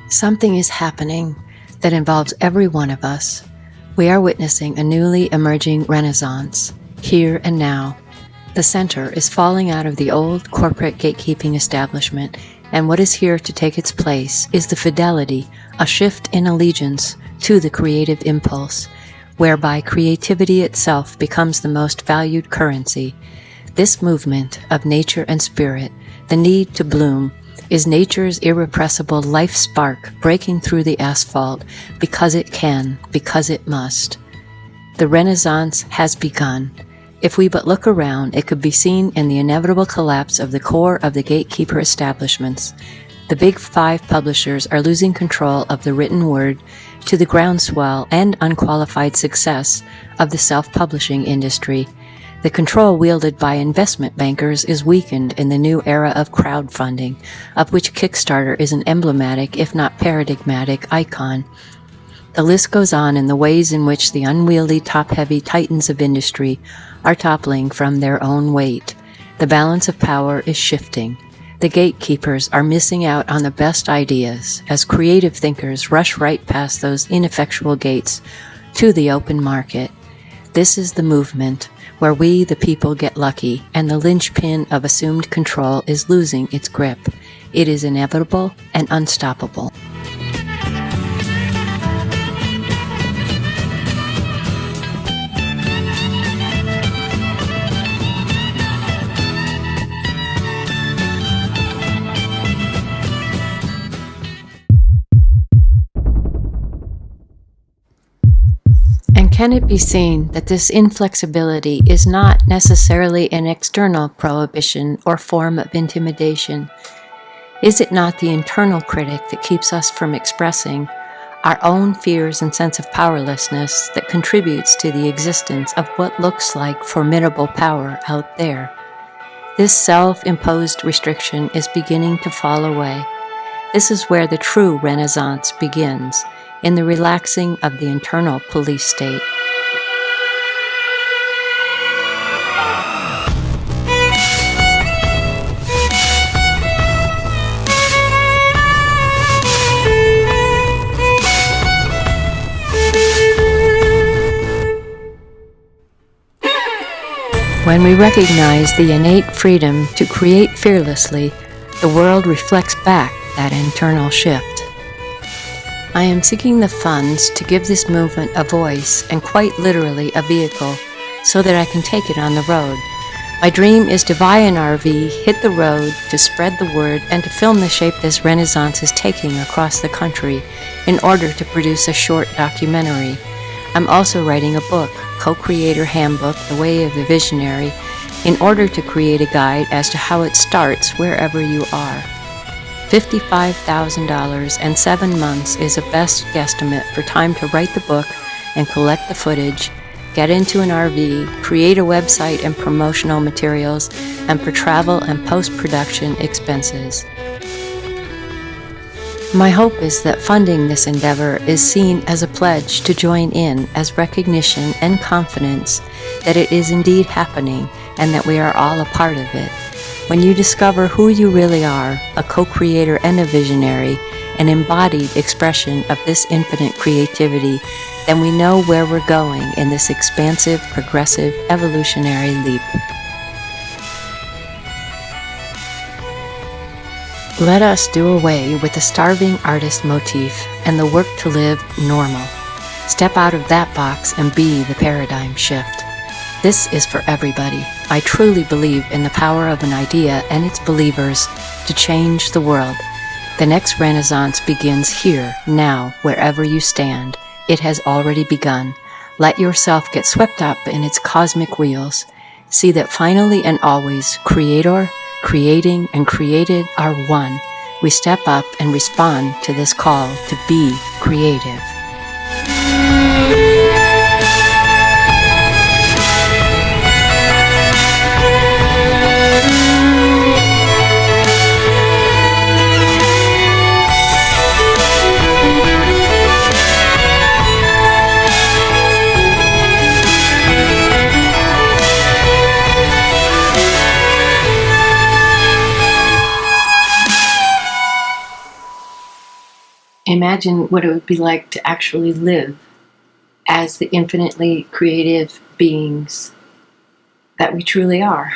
Something is happening that involves every one of us. We are witnessing a newly emerging renaissance, here and now. The center is falling out of the old corporate gatekeeping establishment, and what is here to take its place is the fidelity, a shift in allegiance to the creative impulse, whereby creativity itself becomes the most valued currency. This movement of nature and spirit, the need to bloom, is nature's irrepressible life spark breaking through the asphalt because it can, because it must. The Renaissance has begun. If we but look around, it could be seen in the inevitable collapse of the core of the gatekeeper establishments. The big five publishers are losing control of the written word to the groundswell and unqualified success of the self-publishing industry. The control wielded by investment bankers is weakened in the new era of crowdfunding, of which Kickstarter is an emblematic, if not paradigmatic, icon. The list goes on in the ways in which the unwieldy, top-heavy titans of industry are toppling from their own weight. The balance of power is shifting. The gatekeepers are missing out on the best ideas as creative thinkers rush right past those ineffectual gates to the open market. This is the movement where we, the people, get lucky, and the linchpin of assumed control is losing its grip. It is inevitable and unstoppable. And can it be seen that this inflexibility is not necessarily an external prohibition or form of intimidation? Is it not the internal critic that keeps us from expressing our own fears and sense of powerlessness that contributes to the existence of what looks like formidable power out there? This self-imposed restriction is beginning to fall away. This is where the true Renaissance begins, in the relaxing of the internal police state. When we recognize the innate freedom to create fearlessly, the world reflects back that internal shift. I am seeking the funds to give this movement a voice and quite literally a vehicle so that I can take it on the road. My dream is to buy an RV, hit the road, to spread the word, and to film the shape this Renaissance is taking across the country in order to produce a short documentary. I'm also writing a book, Co-Creator Handbook, The Way of the Visionary, in order to create a guide as to how it starts wherever you are. $55,000 and 7 months is a best guesstimate for time to write the book and collect the footage, get into an RV, create a website and promotional materials, and for travel and post-production expenses. My hope is that funding this endeavor is seen as a pledge to join in as recognition and confidence that it is indeed happening and that we are all a part of it. When you discover who you really are, a co-creator and a visionary, an embodied expression of this infinite creativity, then we know where we're going in this expansive, progressive, evolutionary leap. Let us do away with the starving artist motif and the work to live normal. Step out of that box and be the paradigm shift. This is for everybody. I truly believe in the power of an idea and its believers to change the world. The next Renaissance begins here, now, wherever you stand. It has already begun. Let yourself get swept up in its cosmic wheels. See that finally and always, Creator, creating, and created are one. We step up and respond to this call to be creative. Imagine what it would be like to actually live as the infinitely creative beings that we truly are.